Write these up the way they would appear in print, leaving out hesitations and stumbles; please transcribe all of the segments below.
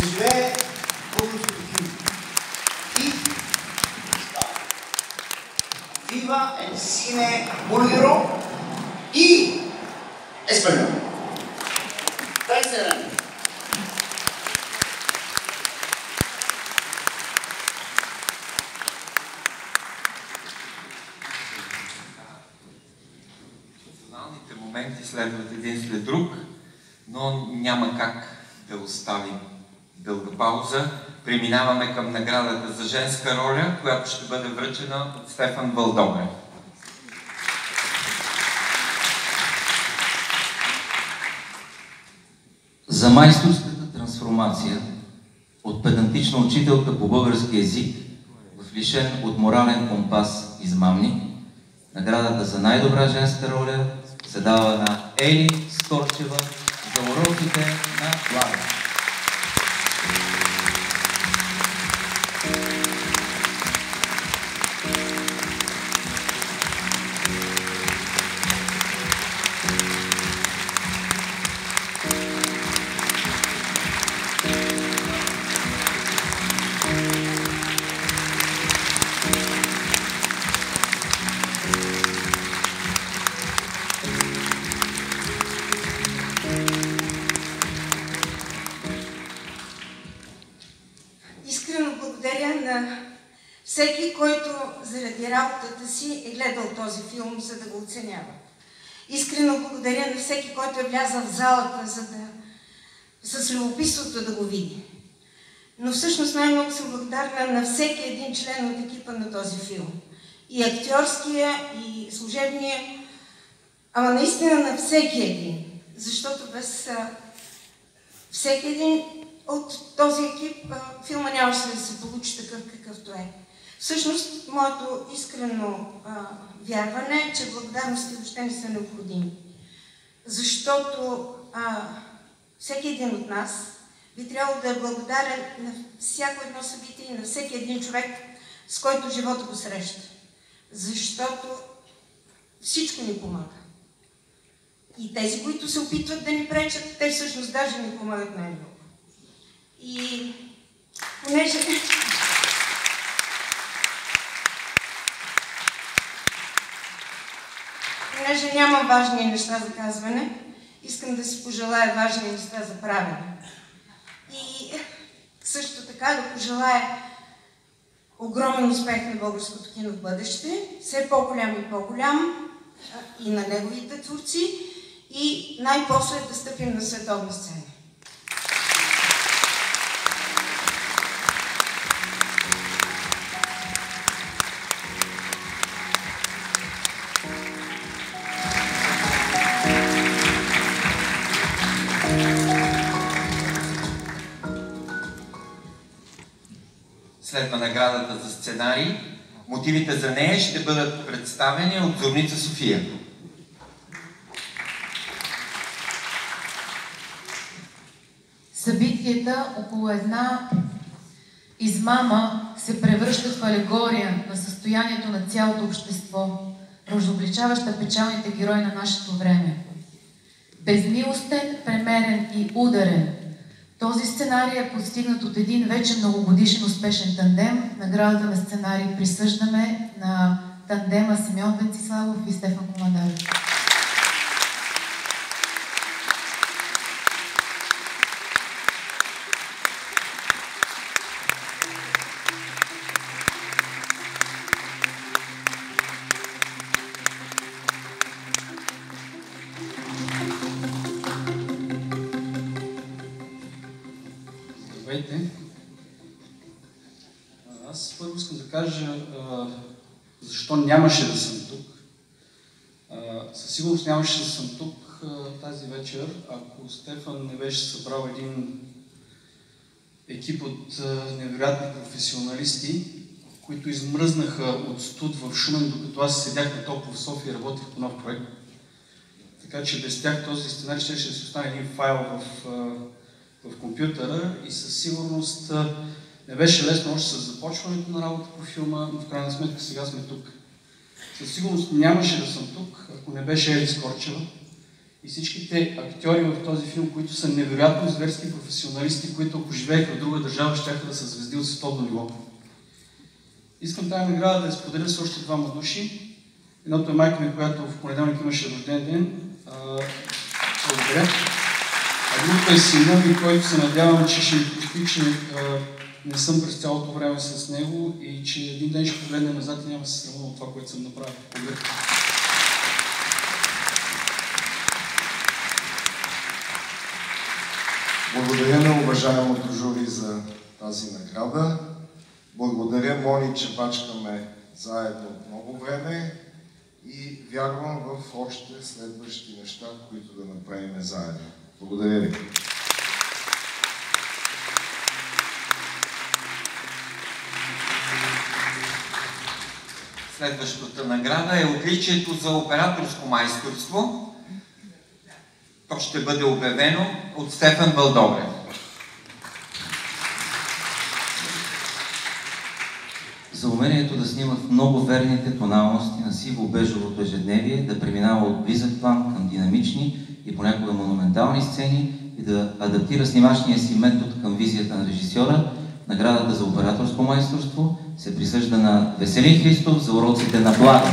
Да живее българското кино. И Viva el cine búlgaro y español. Thanks, моменти следват един след друг, но няма как да оставим дълга пауза. Преминаваме към наградата за женска роля, която ще бъде връчена от Стефан Вълдогрев. За майсторската трансформация от педантична учителка по български език в лишен от морален компас измамник, наградата за най-добра женска роля се дава на Ели Скорчева за уроците на Влада. Всеки, който заради работата си е гледал този филм, за да го оценява. Искрено благодаря на всеки, който е влязъл в залата, за да с любопитството да го види. Но всъщност най-много съм благодарна на всеки един член от екипа на този филм. И актьорския, и служебния, ама наистина на всеки един. Защото без всеки един от този екип филма нямаше да се получи такъв, какъвто е. Всъщност, моето искрено вярване е, че благодарности въобще не са необходими. Защото всеки един от нас би трябвало да е благодарен на всяко едно събитие и на всеки един човек, с който живота го среща. Защото всичко ни помага. И тези, които се опитват да ни пречат, те всъщност даже ни помагат най-много. И понеже няма важни неща за казване, искам да си пожелая важни неща за правене. И също така да пожелая огромен успех на българското кино в бъдеще, все по-голям и по-голям, и на неговите творци, и най-после да стъпим на световна сцена. Следва наградата за сценарий. Мотивите за нея ще бъдат представени от Зорница София. Събитията около една измама се превръщат в алегория на състоянието на цялото общество, разобличаваща печалните герои на нашето време. Безмилостен, премерен и ударен. Този сценарий е постигнат от един вече многогодишен успешен тандем. Наградата на сценарий присъждаме на тандема Симеон Венциславов и Стефан Командаров. Аз първо искам да кажа защо нямаше да съм тук. Със сигурност нямаше да съм тук тази вечер, ако Стефан не беше събрал един екип от невероятни професионалисти, които измръзнаха от студ в Шумен, докато аз седях на топло в София и работех по нов проект. Така че без тях този сценарий ще се остане един файл в компютъра и със сигурност не беше лесно още с започването на работа по филма, но в крайна сметка сега сме тук. Със сигурност нямаше да съм тук, ако не беше Ели Скорчева и всичките актьори в този филм, които са невероятно зверски професионалисти, които ако живееха в друга държава, щяха да са звезди от световно ниво. Искам тази награда да я споделя с още двама души. Едното е майка ми, която в понеделник имаше рожден ден. Благодаря. А другото е сина ми, който се надявам, че ще ми прости, че не съм през цялото време с него и че един ден ще погледне назад и няма се срамувам от това, което съм направил. Благодаря. Благодаря на уважаемото жури за тази награда. Благодаря, Мони, че бачкаме заедно от много време и вярвам в още следващи неща, които да направим заедно. Благодаря ви. Следващата награда е отличието за операторско майсторство. То ще бъде обявено от Стефан Вълдобрев. За умението да снима в много верните тоналности на сиво-бежовото ежедневие, да преминава от близък план към динамични и понякога монументални сцени и да адаптира снимачния си метод към визията на режисьора, наградата за операторско майсторство се присъжда на Веселин Христов за уроците на Блага.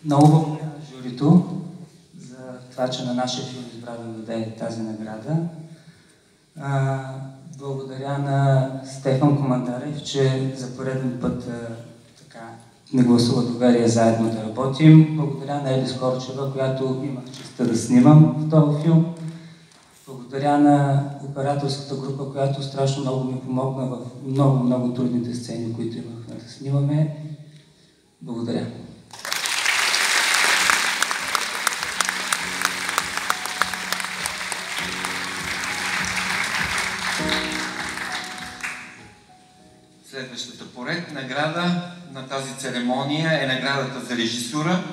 Много благодаря на журито за това, че на нашия филм избра да даде тази награда. Благодаря на Стефан Командарев, че за пореден път не гласува доверие заедно да работим. Благодаря на Еди Скорчева, която имах честта да снимам в този филм. Благодаря на операторската група, която страшно много ми помогна в много трудните сцени, които имахме да снимаме. Благодаря. Следващата поред награда на тази церемония е наградата за режисура.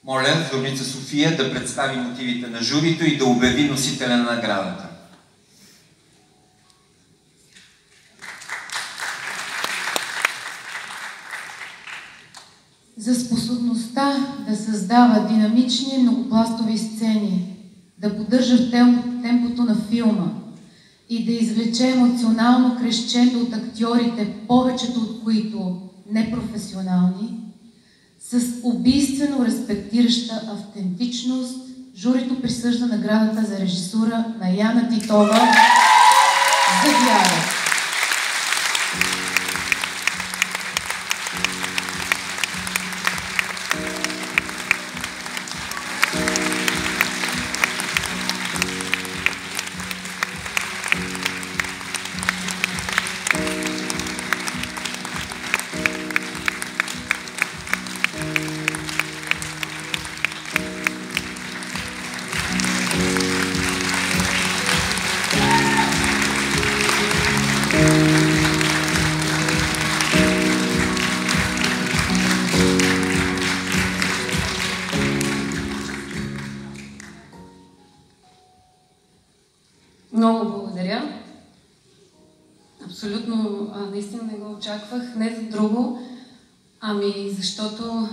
Моля Зорница София да представи мотивите на журито и да обяви носителя на наградата. За способността да създава динамични многопластови сцени, да поддържа в темпото на филма и да извлече емоционално крещендо от актьорите, повечето от които непрофесионални, с убийствено респектираща автентичност, журито присъжда наградата за режисура на Яна Титова за Вяра. Много благодаря. Абсолютно, наистина не го очаквах. Не за друго, ами защото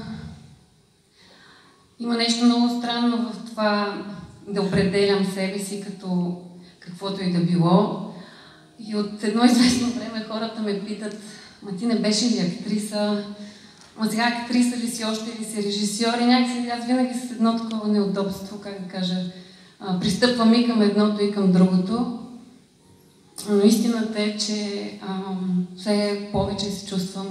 има нещо много странно в това да определям себе си като каквото и да било. И от едно известно време хората ме питат: ма ти не беше ли актриса? Ма сега актриса ли си още, или си режисьор? И някакси аз винаги с едно такова неудобство, как да кажа, пристъпвам и към едното, и към другото. Но истината е, че все повече се чувствам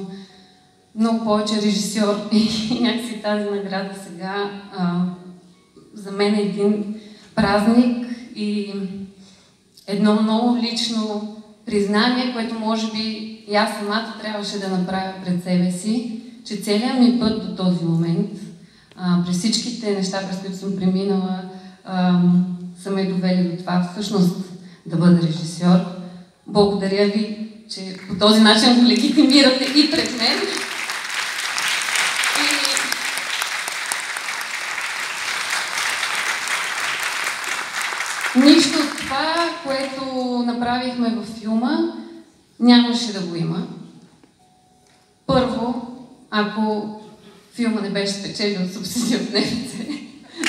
много повече режисьор и някакси тази награда сега за мен е един празник и едно много лично признание, което може би и аз самата трябваше да направя пред себе си, че целият ми път до този момент, през всичките неща, през които съм преминала, са ме довели до това всъщност да бъда режисьор. Благодаря ви, че по този начин го легитимирате и пред мен. това, което направихме във филма, нямаше да го има. Първо, ако филма не беше спечелил от субсидия от НФЦ,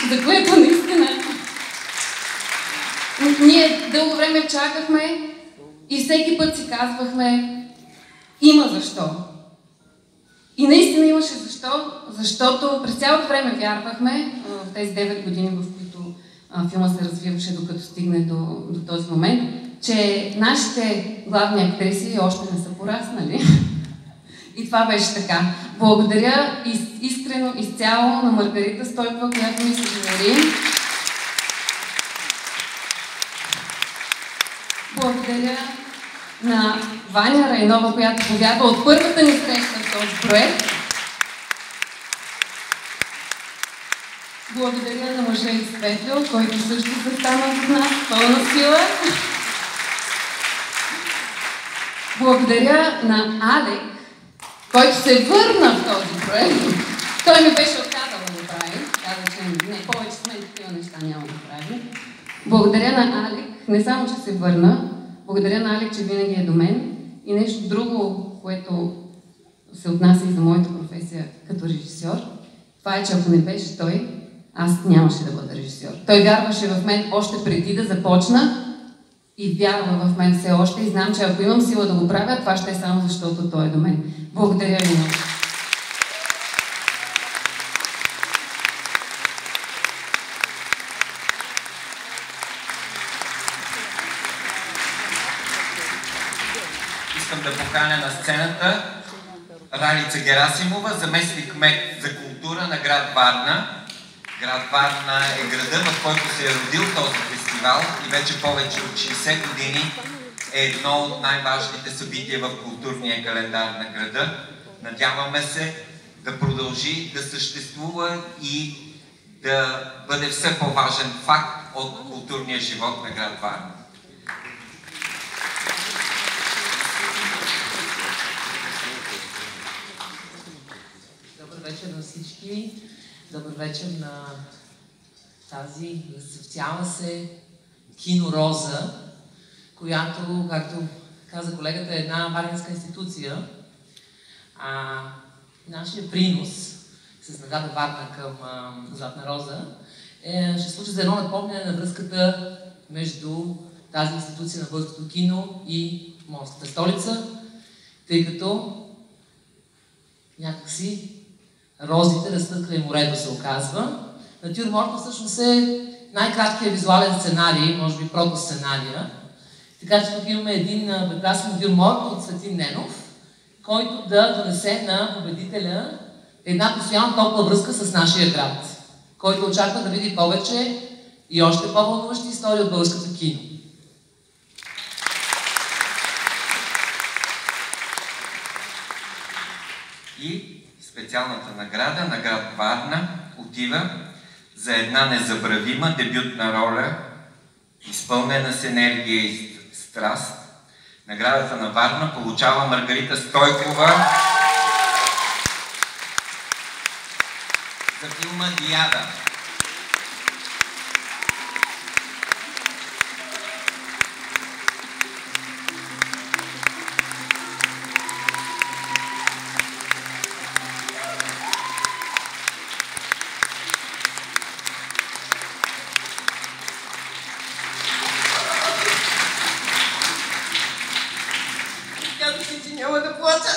за което наистина ние дълго време чакахме и всеки път си казвахме, има защо. И наистина имаше защо, защото през цялото време вярвахме, в тези 9 години, в които филма се развиваше, докато стигне до този момент, че нашите главни актриси още не са пораснали. И това беше така. Благодаря искрено, изцяло на Маргарита Стойкова, която ми се довери. Благодаря на Ваня Райнова, която повярва от първата ни среща в този проект. Благодаря на мъжа и Светло, който също се стана с нас в пълна сила. Благодаря на Алек, който се върна в този проект. Той ми беше отказал да го прави. Каза, че не, повече с мен такива неща няма да прави. Благодаря на Алек, не само, че се върна, благодаря на Алек, че винаги е до мен. И нещо друго, което се отнася и за моята професия като режисьор, това е, че ако не беше той, аз нямаше да бъда режисьор. Той вярваше в мен още преди да започна и вярва в мен все още и знам, че ако имам сила да го правя, това ще е само защото той е до мен. Благодаря ви много. Искам да поканя на сцената Ралица Герасимова, заместник-кмет за култура на град Варна. Град Варна е града, в който се е родил този фестивал и вече повече от 60 години е едно от най-важните събития в културния календар на града. Надяваме се да продължи да съществува и да бъде все по-важен факт от културния живот на град Варна. Добър вечер на всички. Добър вечер на тази разцъфтяла се кинороза, която, както каза колегата, е една варненска институция. Нашия принос с награда Варна към Златна роза ще случи за едно напомняне на връзката между тази институция на българското кино и морската столица, тъй като някакси розите растат край морето, се оказва. Натюрморта всъщност е най-краткият визуален сценарий, може би протосценария. Така че тук имаме един прекрасен натюрморт от Светлин Ненов, който да донесе на победителя една постоянна топла връзка с нашия град, който очаква да види повече и още по-вълнуващи истории от българското кино. И специалната награда на град Варна отива за една незабравима дебютна роля, изпълнена с енергия и страст. Наградата на Варна получава Маргарита Стойкова за филма Диада. Няма да плача.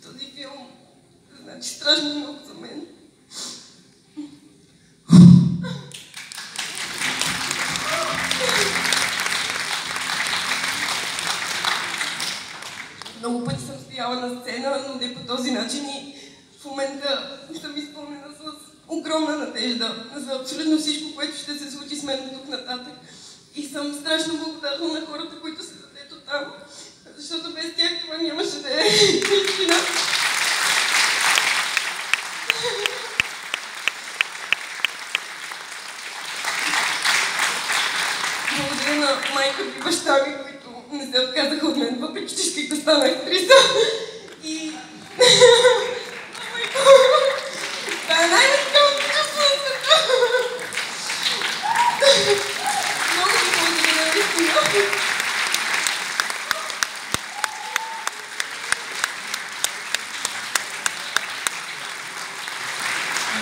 Този филм значи страшно много за мен. Много пъти съм стояла на сцена, но не по този начин и в момента съм изпълнена с огромна надежда за абсолютно всичко, което ще се случи с мен от тук нататък. И съм страшно благодарна на хората, които се ето там, защото без тях това нямаше да е истина. Благодаря на майка и баща ми, които не се отказаха от мен, въпреки че ще стана актриса. И... Това е най-великото чувство на света. Много ви благодаря, наистина.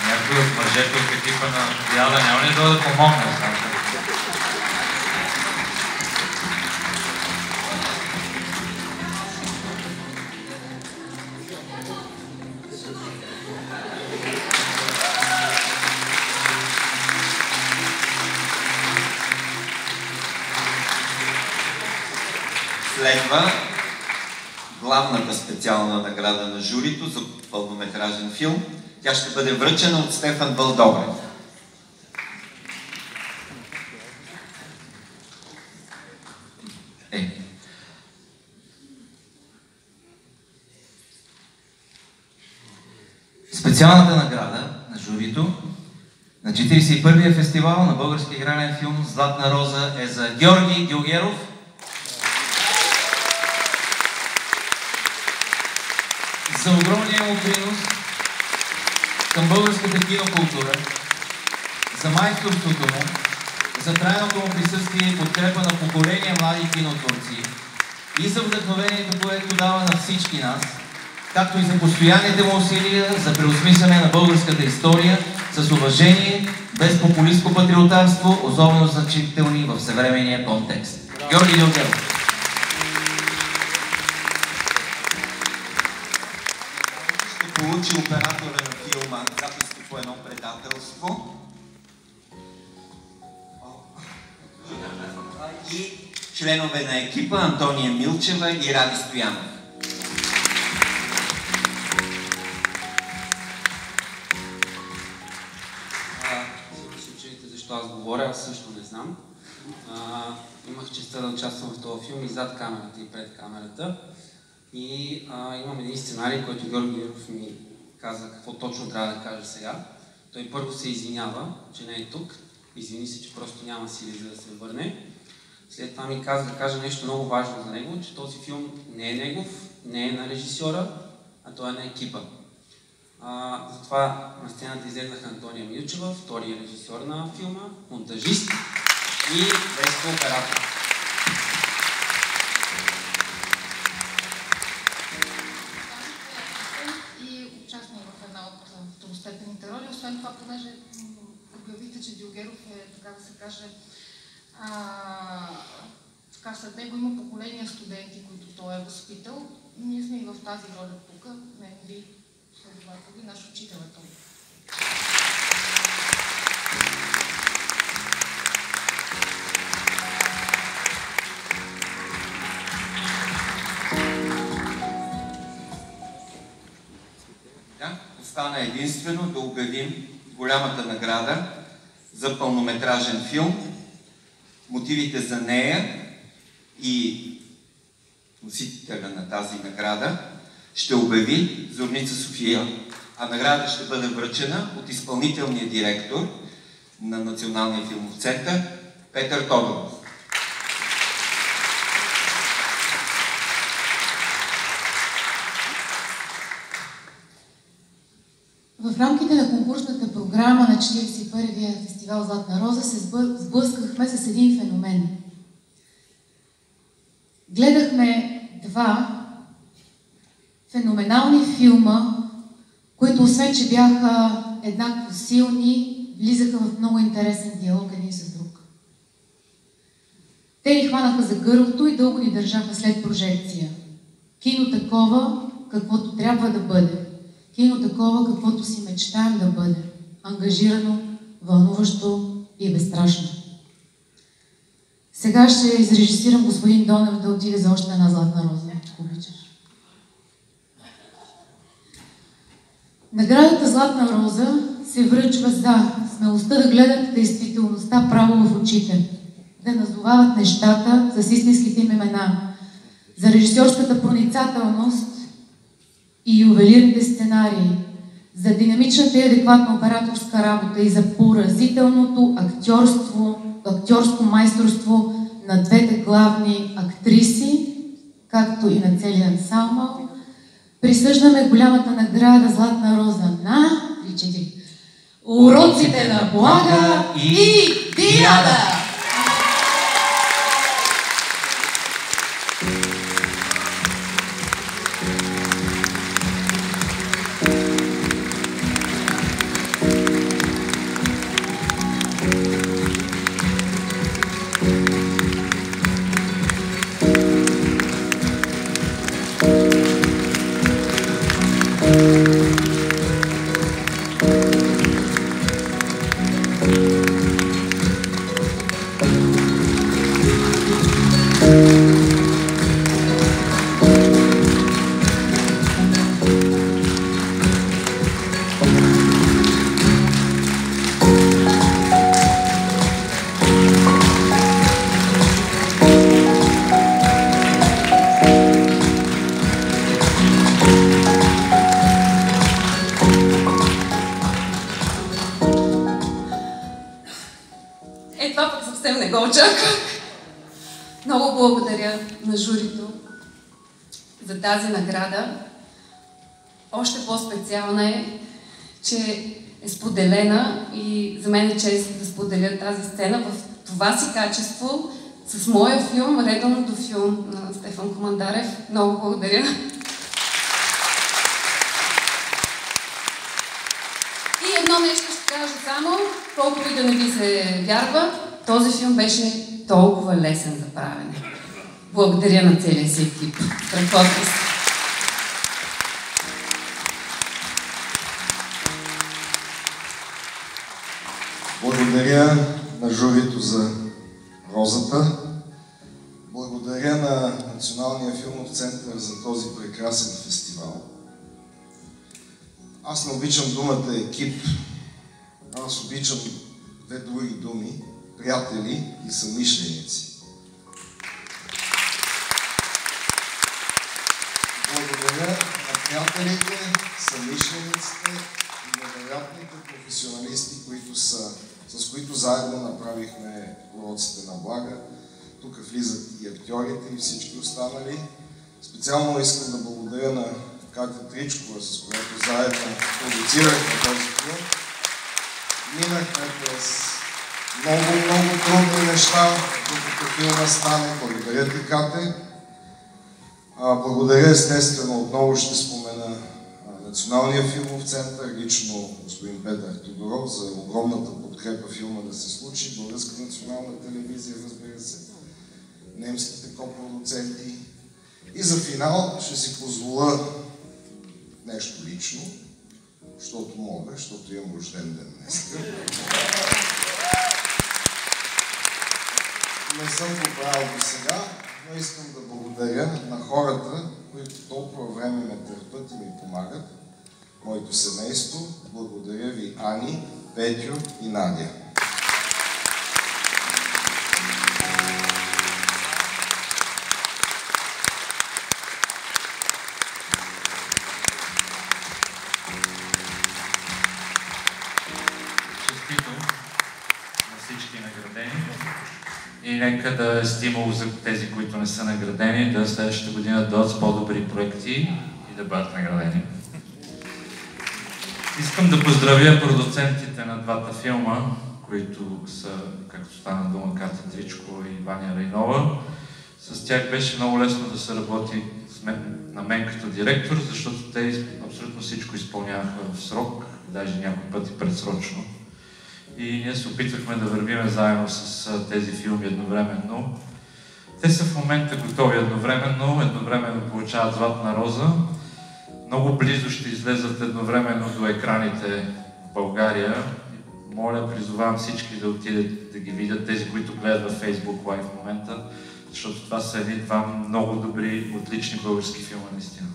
Някой от мъжете от екипа на Диана няма ли да помогне? Следва главната специална награда на журито за пълнометражен филм. Тя ще бъде връчена от Стефан Вълдобрев. Специалната награда на журито на 41-я фестивал на български игрален филм "Златна роза" е за Георги Георгиеров. За огромния му принос към българската кинокултура, за майсторството му, за трайното му присъствие и подкрепа на поколения млади кинотворци и за вдъхновението, което дава на всички нас, както и за постоянните му усилия за преосмисляне на българската история с уважение, без популистко патриотарство, особено значителни в съвременния контекст. Георги Георгиеров. Получи оператора на филма "Записки по едно предателство" и членове на екипа Антония Милчева и Ради Стоянов. Защо аз говоря, аз също не знам. Имах честта да участвам в този филм и зад камерата, и пред камерата. И имам един сценарий, който Георги Георгиев ми каза какво точно трябва да кажа сега. Той първо се извинява, че не е тук. Извини се, че просто няма сили за да се върне. След това ми каза да кажа нещо много важно за него, че този филм не е негов, не е на режисьора, а той е на екипа. Затова на сцената излезнаха Антония Милчева, втория режисьор на филма, монтажист и Веско оператор. И участник в една от второстепенните роли. Освен това, понеже обявихте, че Дилгеров е, така да се каже, след него има поколения студенти, които той е възпитал. Ние сме и в тази роля тук, негови следователи, наш учител е той. Остана единствено да обявим голямата награда за пълнометражен филм. Мотивите за нея и носителя на тази награда ще обяви Зорница София, а награда ще бъде връчена от изпълнителния директор на Националния филмов център Петър Тодоров. В рамките на конкурсната програма на 41-я фестивал "Златна роза" се сблъскахме с един феномен. Гледахме два феноменални филма, които освен, че бяха еднакво силни, влизаха в много интересен диалог един с друг. Те ни хванаха за гърлото и дълго ни държаха след прожекция. Кино такова, каквото трябва да бъде. Кино такова, каквото си мечтаем да бъде. Ангажирано, вълнуващо и безстрашно. Сега ще изрежисирам господин Донев да отиде за още една "Златна роза", ако обичаш. Наградата "Златна роза" се връчва за смелостта да гледат действителността право в очите, да назовават нещата с истинските им имена, за режисьорската проницателност и ювелирните сценарии, за динамичната и адекватна операторска работа и за поразителното актьорско майсторство на двете главни актриси, както и на целия ансамбъл, присъждаме голямата награда "Златна роза" на уроците на Блага и Диана! Илиада! Това пък съвсем не го очаквах. Много благодаря на журито за тази награда. Още по-специална е, че е споделена и за мен е чест да споделя тази сцена в това си качество с моя филм "Редовното филм" на Стефан Командарев. Много благодаря. И едно нещо ще кажа само, колко и да не ви се вярва, този филм беше толкова лесен за правене. Благодаря на целия си екип. Страхотни сте. Благодаря на журито за розата. Благодаря на Националния филмов център за този прекрасен фестивал. Аз не обичам думата екип. Аз обичам две други думи – приятели и съмишленици. Благодаря на приятелите, съмишлениците и невероятните професионалисти, с които заедно направихме "Уроците на Блага". Тук влизат и актьорите, и всички останали. Специално искам да благодаря на Катя Тричкова, с която заедно продуцирахме този филм. Минахме през много трудни неща, докато филма стане. Благодаря ти, Кате. Благодаря естествено, отново ще спомена Националния филмов център, лично господин Петър Тодоров, за огромната подкрепа филма да се случи, Българска национална телевизия, разбира се, немските копродуценти. И за финал ще си позволя нещо лично, защото мога, защото имам рожден ден днес. Не съм го правил до сега, но искам да благодаря на хората, които толкова време ме търпят и ми помагат. Моето семейство, благодаря ви Ани, Петю и Надя. Честито на всички наградени и нека да е стимул за тези, които не са наградени, да следващата година да дадат с по-добри проекти и да бъдат наградени. Искам да поздравя продуцентите на двата филма, които са, както стана дума, Катя Тричкова и Ваня Райнова. С тях беше много лесно да се работи на мен като директор, защото те абсолютно всичко изпълняваха в срок, даже някой пъти предсрочно. И ние се опитвахме да вървим заедно с тези филми едновременно. Те са в момента готови едновременно получават "Златна роза". Много близо ще излезат едновременно до екраните в България. Моля, призовавам всички да отидат да ги видят, тези, които гледат във Facebook Live в момента, защото това са два много добри, отлични български филма, наистина.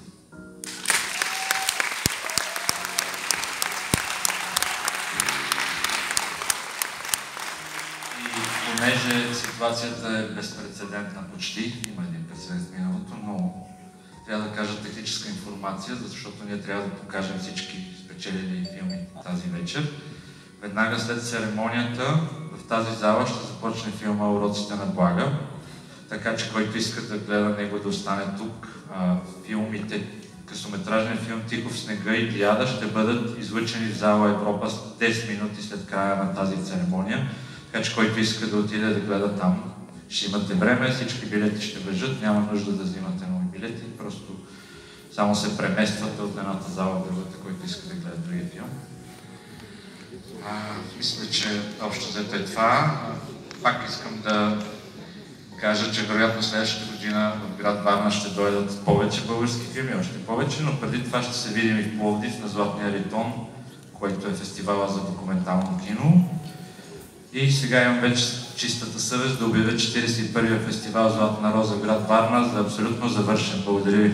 И понеже ситуацията е безпрецедентна почти, има един прецедент в миналото, но трябва да кажа техническа информация, защото ние трябва да покажем всички спечелили филми тази вечер. Веднага след церемонията в тази зала ще започне филма "Уроците на Блага", така че който иска да гледа него да остане тук. Филмите, късометражен филм "Тихо в снега" и "Илиада" ще бъдат излъчени в зала Европа 10 минути след края на тази церемония. Така че който иска да отиде да гледа там, ще имате време, всички билети ще важат, няма нужда да взимате нови билети, просто само се премествате от едната зала в другата, който иска да гледа другия филм. Мисля, че общо взето е това. Пак искам да кажа, че вероятно следващата година в град Варна ще дойдат повече български филми, още повече, но преди това ще се видим и в Пловдив на Златния Ритон, който е фестивала за документално кино. И сега имам вече чистата съвест да обявя 41-я фестивал Златна роза в град Варна за абсолютно завършен. Благодаря ви.